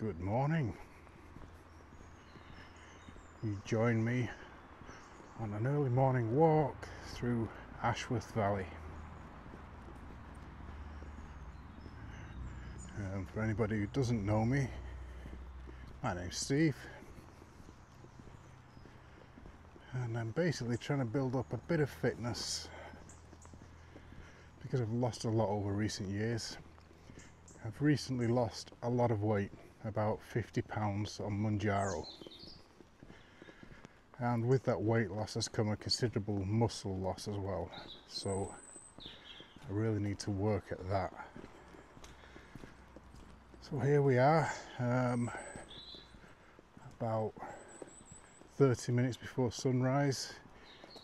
Good morning. You join me on an early morning walk through Ashworth Valley. For anybody who doesn't know me, my name's Steve, and I'm basically trying to build up a bit of fitness because I've lost a lot over recent years. I've recently lost a lot of weight, about 50 pounds on Manjaro, and with that weight loss has come a considerable muscle loss as well, so I really need to work at that. So here we are, about 30 minutes before sunrise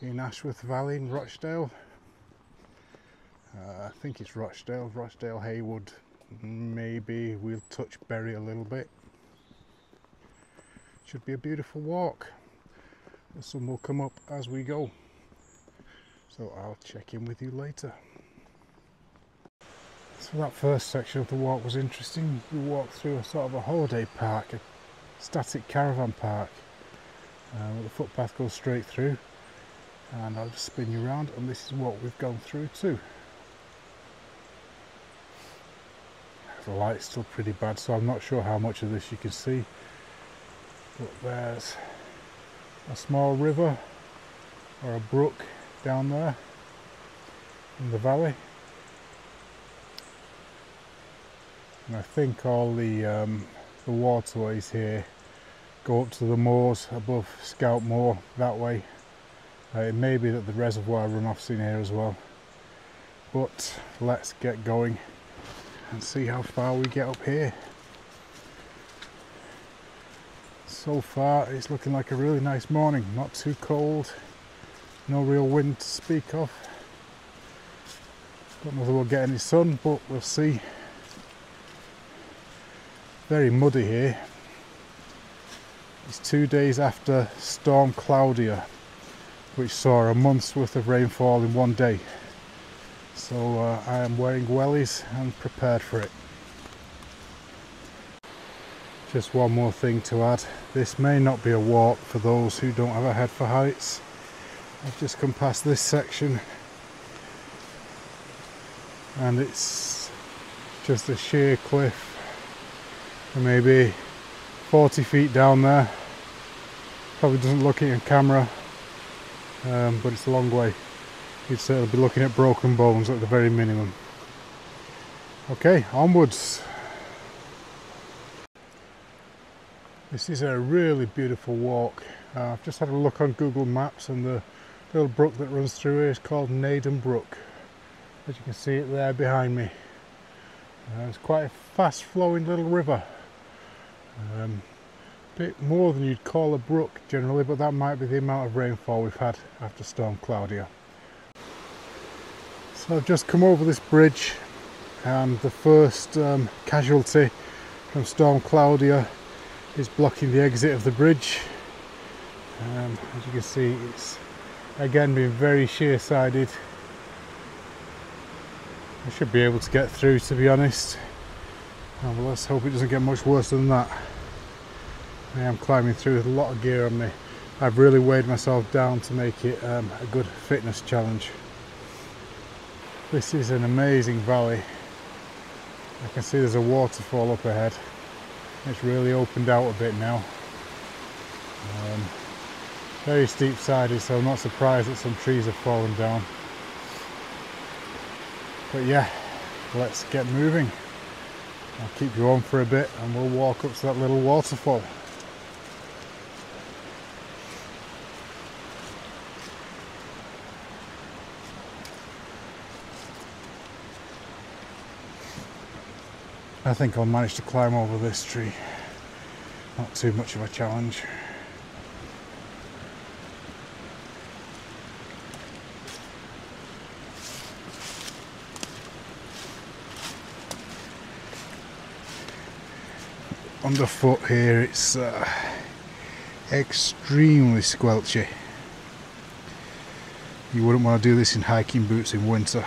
in Ashworth Valley in Rochdale. I think it's Rochdale, Haywood, maybe we'll touch Bury a little bit. Should be a beautiful walk. The sun will come up as we go, so I'll check in with you later. So that first section of the walk was interesting. We walked through a sort of a holiday park, a static caravan park. The footpath goes straight through, and I'll just spin you around, and this is what we've gone through too. The light's still pretty bad, so I'm not sure how much of this you can see, but there's a small river or a brook down there in the valley, and I think all the waterways here go up to the moors above Scout Moor that way. It may be that the reservoir runoff's in here as well, but let's get going and see how far we get up here. So far it's looking like a really nice morning, not too cold, no real wind to speak of. Don't know whether we'll get any sun, but we'll see. Very muddy here. It's 2 days after Storm Claudia, which saw a month's worth of rainfall in one day. So I am wearing wellies and prepared for it. Just one more thing to add. This may not be a walk for those who don't have a head for heights. I've just come past this section and it's just a sheer cliff. Maybe 40 feet down there. Probably doesn't look it on camera, but it's a long way. You'd certainly be looking at broken bones at the very minimum. Okay, onwards. This is a really beautiful walk. I've just had a look on Google Maps, and the little brook that runs through here is called Naden Brook. As you can see it there behind me. It's quite a fast flowing little river. Bit more than you'd call a brook generally, but that might be the amount of rainfall we've had after Storm Claudia. So I've just come over this bridge, and the first casualty from Storm Claudia is blocking the exit of the bridge. As you can see, it's again been very sheer-sided. I should be able to get through, to be honest. Well, let's hope it doesn't get much worse than that. I am climbing through with a lot of gear on me. I've really weighed myself down to make it a good fitness challenge. This is an amazing valley. I can see there's a waterfall up ahead. It's really opened out a bit now. Very steep sided, so I'm not surprised that some trees have fallen down. But yeah, let's get moving. I'll keep you on for a bit and we'll walk up to that little waterfall. I think I'll manage to climb over this tree. Not too much of a challenge. Underfoot here it's extremely squelchy. You wouldn't want to do this in hiking boots in winter.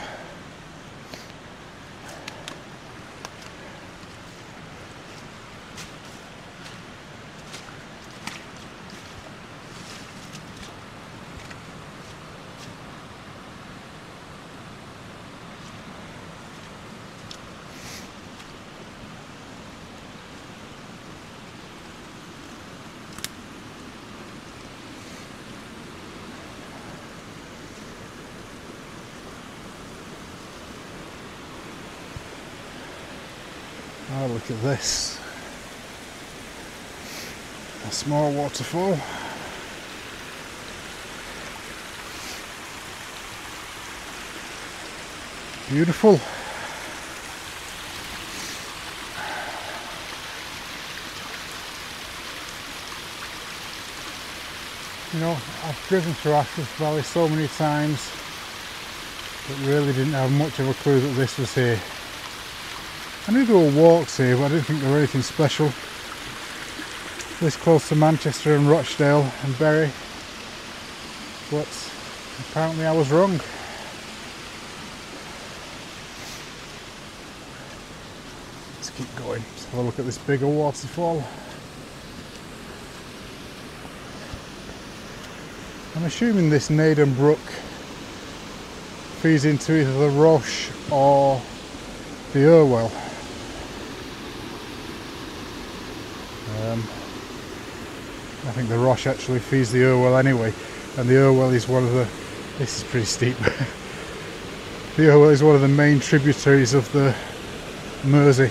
Oh, look at this. A small waterfall. Beautiful. You know, I've driven through Ashworth Valley so many times, but really didn't have much of a clue that this was here. I knew there were walks here, but I didn't think there were anything special. This close to Manchester and Rochdale and Bury, but apparently I was wrong. Let's keep going. Let's have a look at this bigger waterfall. I'm assuming this Naden Brook feeds into either the Roche or the Irwell. I think the Roche actually feeds the Irwell anyway, and the Irwell is one of the, this is pretty steep, the Irwell is one of the main tributaries of the Mersey.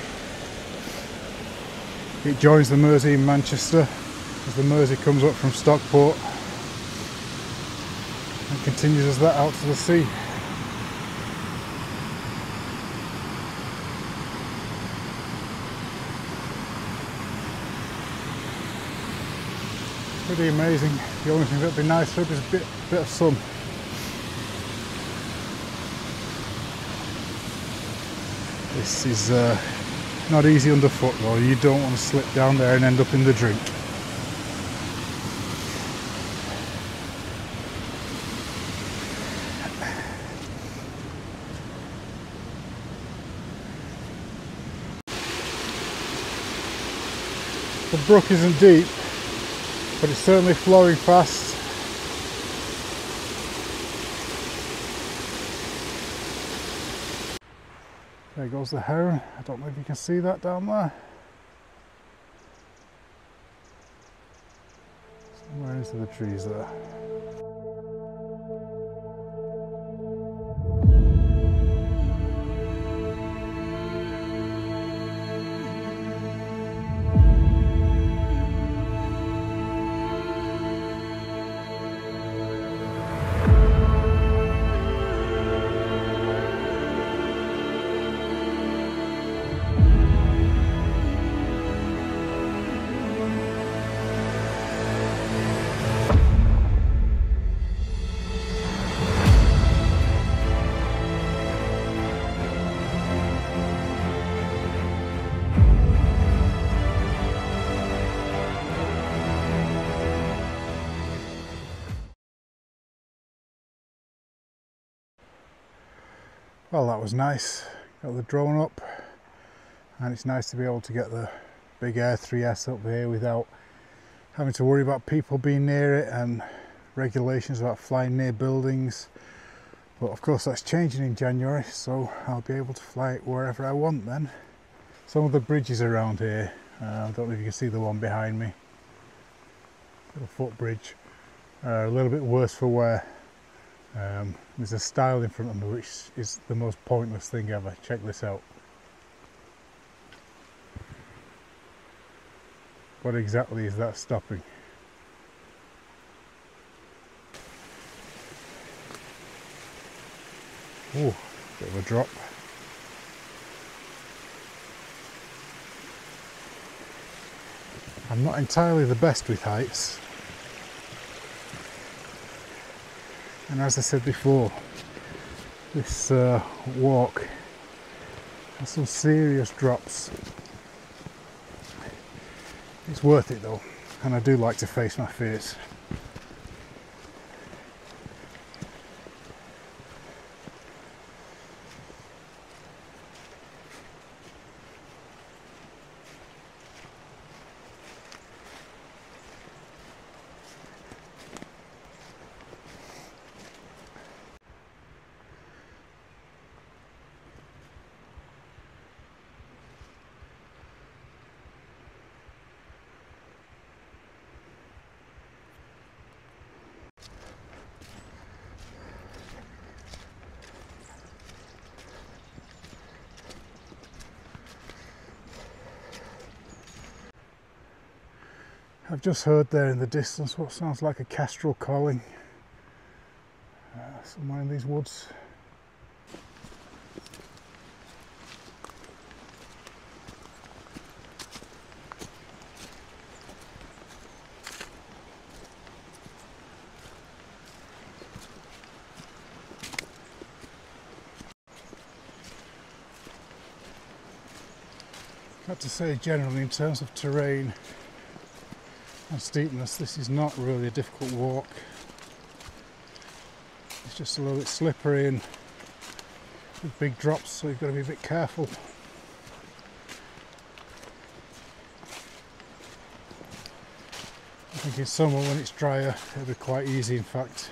It joins the Mersey in Manchester as the Mersey comes up from Stockport and continues as that out to the sea. Pretty amazing. The only thing that'd be nice for it is a bit of sun. This is not easy underfoot though. You don't want to slip down there and end up in the drink. The brook isn't deep, but it's certainly flowing fast. There goes the heron. I don't know if you can see that down there. Somewhere into the trees there. Well, that was nice. Got the drone up, and it's nice to be able to get the big Air 3S up here without having to worry about people being near it and regulations about flying near buildings. But of course that's changing in January, so I'll be able to fly it wherever I want then. Some of the bridges around here, I don't know if you can see the one behind me, little footbridge, are a little bit worse for wear. There's a stile in front of me which is the most pointless thing ever. Check this out. What exactly is that stopping? Ooh, bit of a drop. I'm not entirely the best with heights. And as I said before, this walk has some serious drops. It's worth it though, and I do like to face my fears. I've just heard there in the distance what sounds like a kestrel calling somewhere in these woods. I have to say, generally in terms of terrain and steepness, this is not really a difficult walk. It's just a little bit slippery and with big drops, so you've got to be a bit careful. I think in summer when it's drier it'll be quite easy, in fact.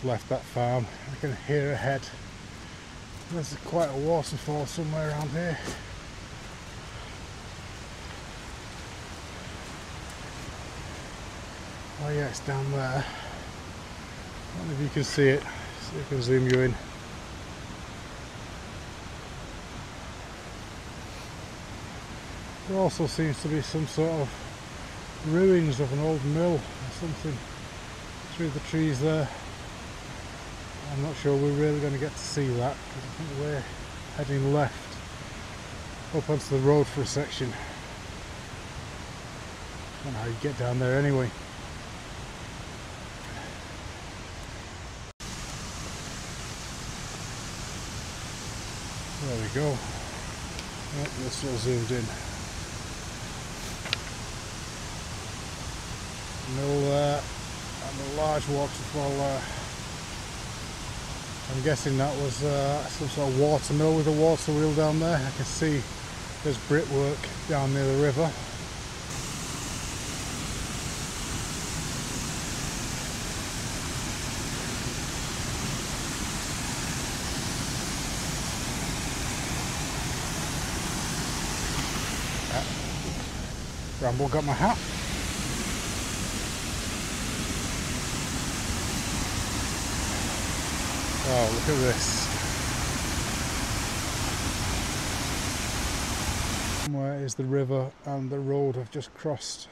Left that farm. I can hear ahead there's quite a waterfall somewhere around here. Oh yeah, it's down there. I don't know if you can see it. See if I can zoom you in. There also seems to be some sort of ruins of an old mill or something through the trees there. I'm not sure we're really going to get to see that because I think we're heading left up onto the road for a section. I don't know how you get down there anyway. There we go. Yep, that's all zoomed in. Mill there and a large waterfall there. I'm guessing that was some sort of water mill with a water wheel down there. I can see there's brickwork down near the river. Bramble got my hat. Oh, look at this. Somewhere is the river and the road I've just crossed.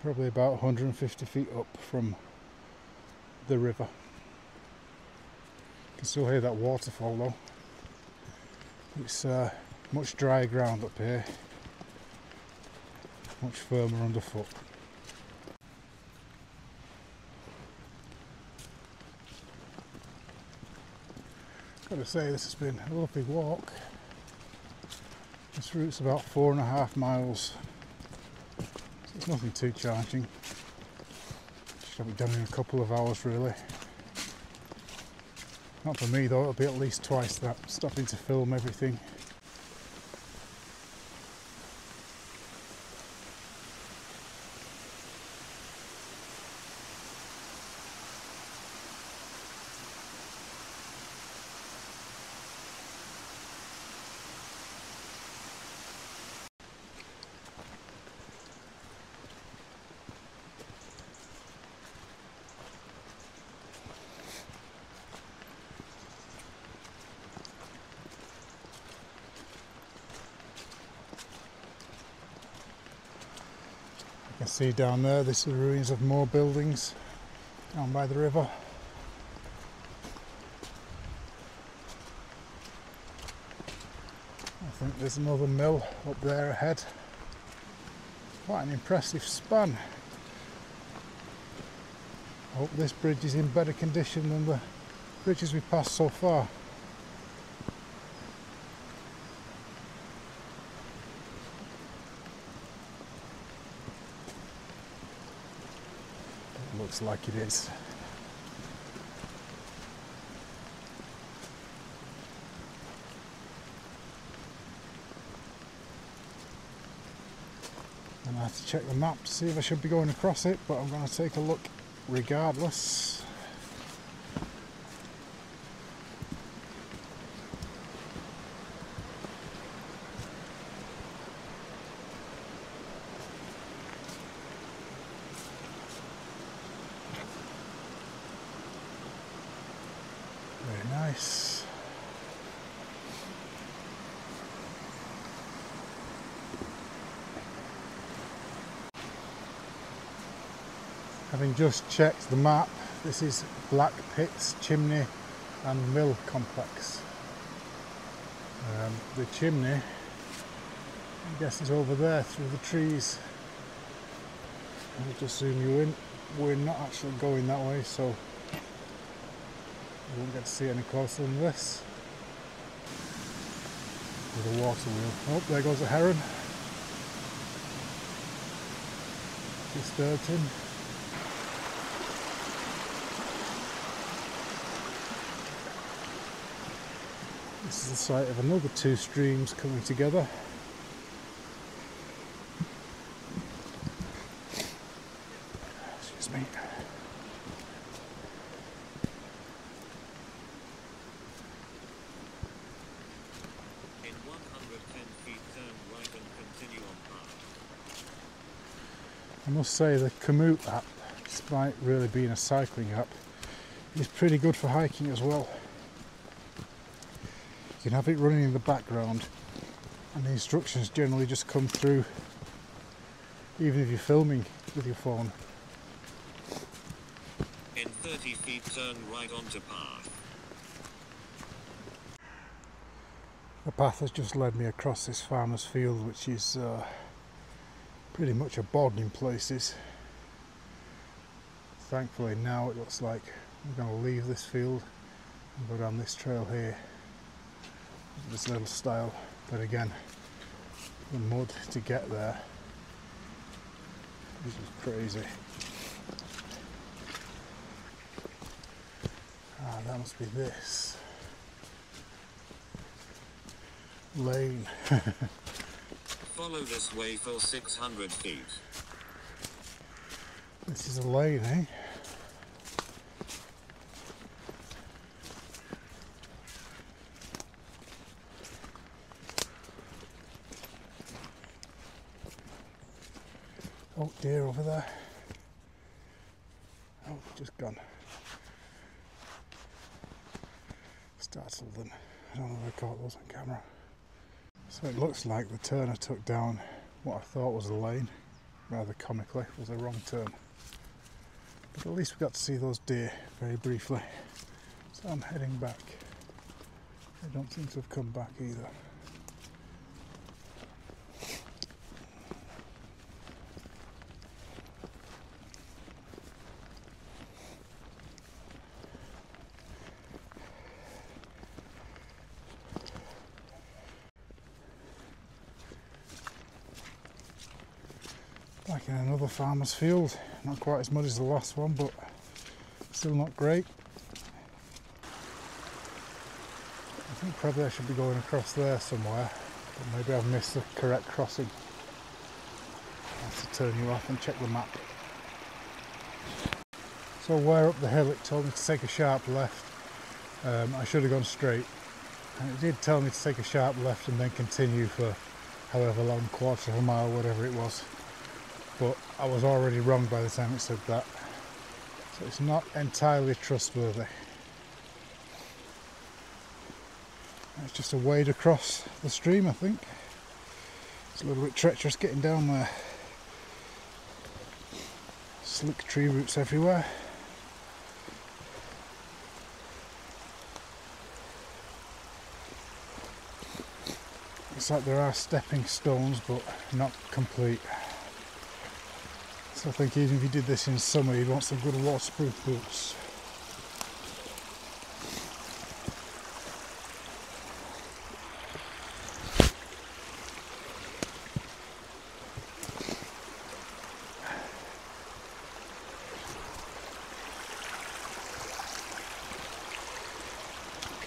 Probably about 150 feet up from the river. You can still hear that waterfall though. It's much drier ground up here. Much firmer underfoot. Got to say, this has been a lovely walk. This route's about 4.5 miles, so it's nothing too challenging. Should have it done in a couple of hours really. Not for me though, it'll be at least twice that, stopping to film everything. You can see down there, this is the ruins of more buildings down by the river. I think there's another mill up there ahead. Quite an impressive span. I hope this bridge is in better condition than the bridges we've passed so far. Looks like it is. And I have to check the map to see if I should be going across it, but I'm going to take a look regardless. Having just checked the map, this is Black Pits Chimney and Mill Complex. The chimney, I guess, is over there through the trees. I'll just zoom you in. We're not actually going that way, so you won't get to see any closer than this. With a water wheel. Oh, there goes a heron. Disturbed him. This is the site of another two streams coming together. Excuse me. In 110 feet, turn right and continue on path. I must say the Komoot app, despite really being a cycling app, is pretty good for hiking as well. You can have it running in the background and the instructions generally just come through even if you're filming with your phone. In 30 feet, turn right onto path. The path has just led me across this farmer's field, which is pretty much a bog in places. Thankfully now it looks like I'm going to leave this field and go down this trail here. This little style, but again, the mud to get there, this is crazy. Ah, that must be this lane. Follow this way for 600 feet. This is a lane, eh? Oh, deer over there. Oh, just gone. Startled them. I don't know if I caught those on camera. So it looks like the turner took down what I thought was a lane, rather comically, was a wrong turn. But at least we got to see those deer very briefly. So I'm heading back. They don't seem to have come back either. Back in another farmer's field, not quite as muddy as the last one, but still not great. I think probably I should be going across there somewhere, but maybe I've missed the correct crossing. I have to turn you off and check the map. So where up the hill it told me to take a sharp left. I should have gone straight, and it did tell me to take a sharp left and then continue for however long, quarter of a mile, whatever it was. But I was already wrong by the time it said that, so it's not entirely trustworthy. It's just a wade across the stream, I think. It's a little bit treacherous getting down there. Slick tree roots everywhere. Looks like there are stepping stones, but not complete. So I think even if you did this in summer, you'd want some good waterproof boots.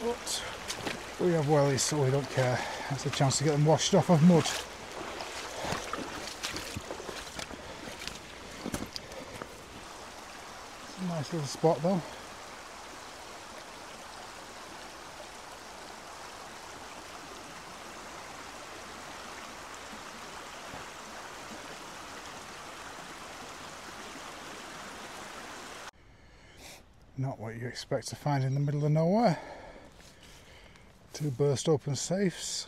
But we have wellies, so we don't care. That's a chance to get them washed off of mud. Nice little spot though. Not what you expect to find in the middle of nowhere. Two burst open safes.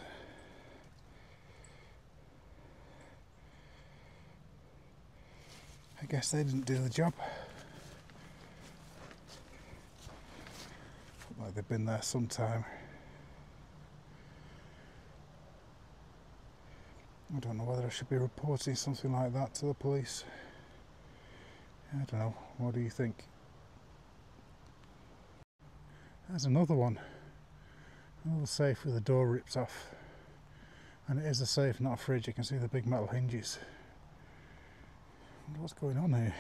I guess they didn't do the job. like they've been there some time. I don't know whether I should be reporting something like that to the police. I don't know. What do you think? There's another one. Another safe with the door ripped off. And it is a safe, not a fridge. You can see the big metal hinges. I wonder what's going on here.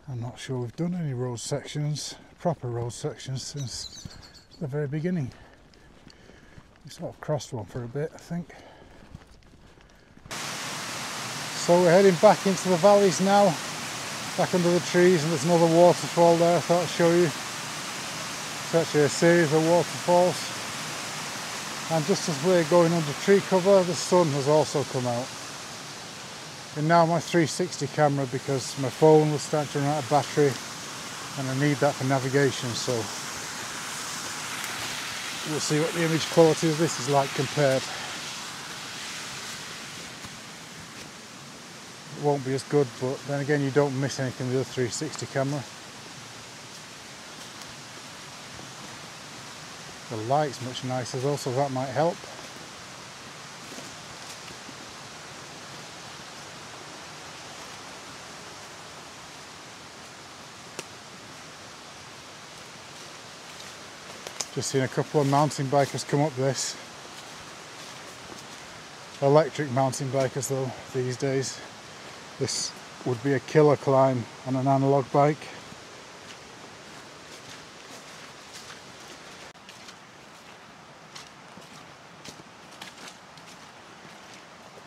I'm not sure we've done any road sections, proper road sections, since the very beginning. We sort of crossed one for a bit, I think. So we're heading back into the valleys now, back under the trees, and there's another waterfall there I thought I'd show you. It's actually a series of waterfalls. And just as we're going under tree cover, the sun has also come out. And now my 360 camera, because my phone was starting to run out of battery and I need that for navigation, so we'll see what the image quality of this is like compared. It won't be as good, but then again you don't miss anything with the 360 camera. The light's much nicer though, so that might help. Just seen a couple of mountain bikers come up this. Electric mountain bikers though, these days. This would be a killer climb on an analog bike.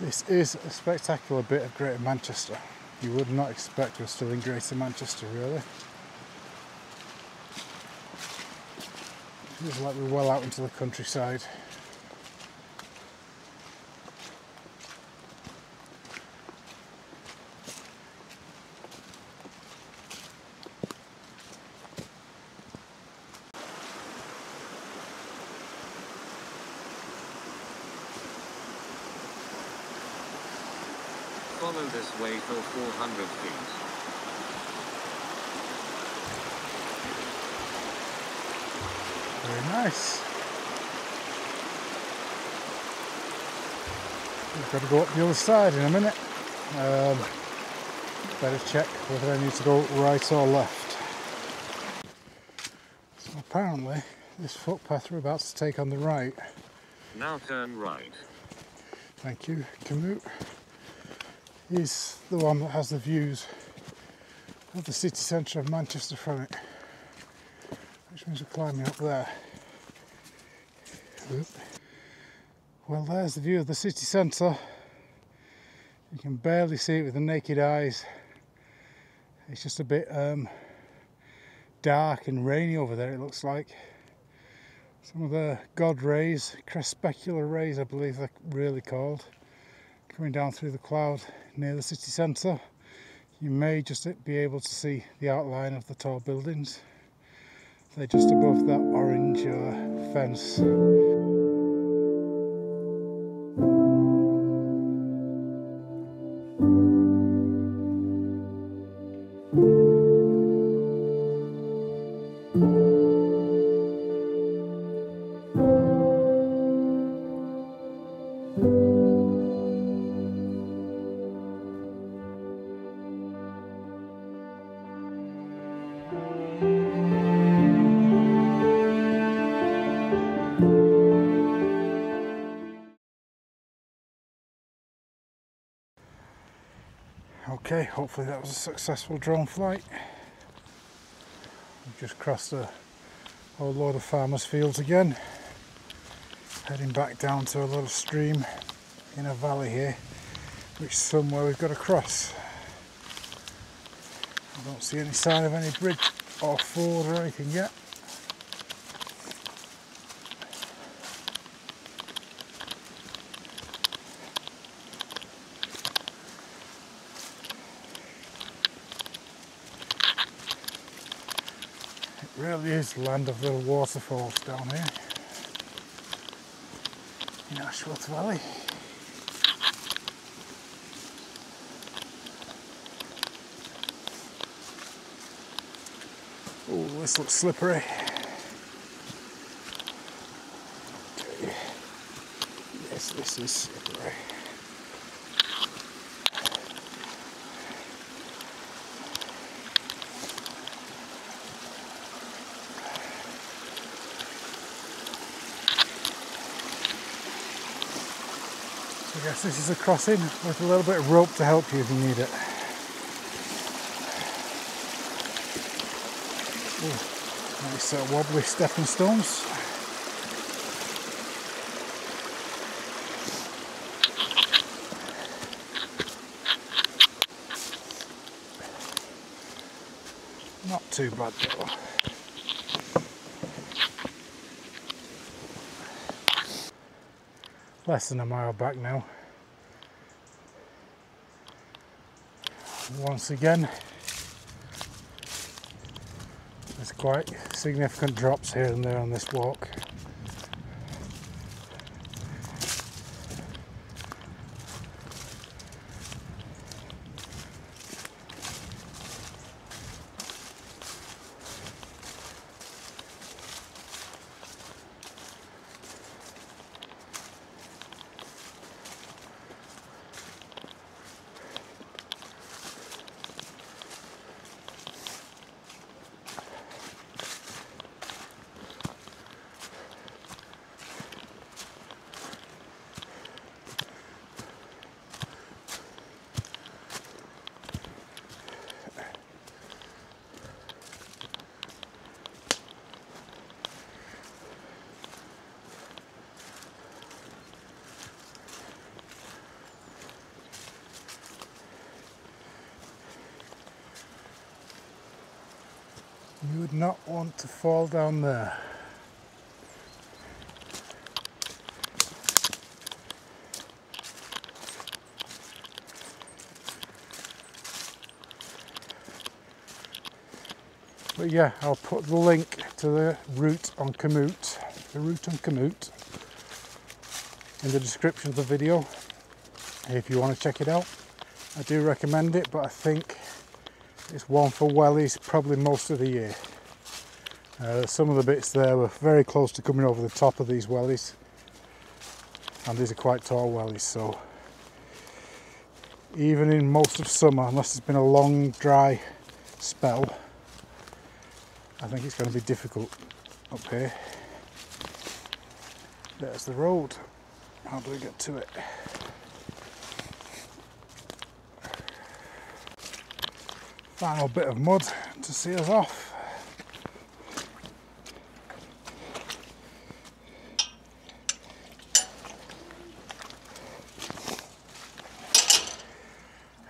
This is a spectacular bit of Greater Manchester. You would not expect we're still in Greater Manchester, really. Feels like we're well out into the countryside. Follow this way for 400 feet. Very nice. We've got to go up the other side in a minute. Better check whether I need to go right or left. So apparently this footpath we're about to take on the right. Now turn right. Thank you, Canute. Is the one that has the views of the city centre of Manchester from it. Which means we're climbing up there. Oop. Well, there's the view of the city centre. You can barely see it with the naked eyes. It's just a bit dark and rainy over there, it looks like. Some of the God rays, crepuscular rays I believe they're really called, coming down through the cloud near the city centre. You may just be able to see the outline of the tall buildings. They're just above that orange fence. Okay, hopefully that was a successful drone flight. We've just crossed a whole load of farmers' fields again, heading back down to a little stream in a valley here, which somewhere we've got to cross. I don't see any sign of any bridge or ford or anything yet. It really is the land of little waterfalls down here in Ashworth Valley. Oh, this looks slippery. Okay. Yes, this is slippery. I guess this is a crossing with a little bit of rope to help you if you need it. Ooh, nice wobbly stepping stones. Not too bad though. Less than a mile back now. Once again, there's quite significant drops here and there on this walk. You would not want to fall down there. But yeah, I'll put the link to the route on Komoot, in the description of the video if you want to check it out. I do recommend it, but I think it's one for wellies probably most of the year. Some of the bits there were very close to coming over the top of these wellies, and these are quite tall wellies, so even in most of summer, unless it's been a long dry spell, I think it's going to be difficult up here. There's the road. How do we get to it? Final bit of mud to see us off.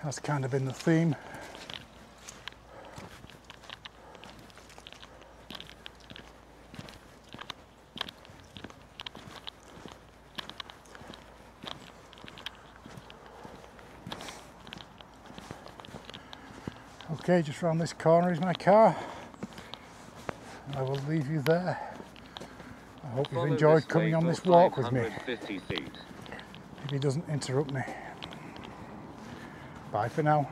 That's kind of been the theme. Okay, just round this corner is my car. I will leave you there. I hope you've enjoyed coming on this walk with me. If he doesn't interrupt me. Bye for now.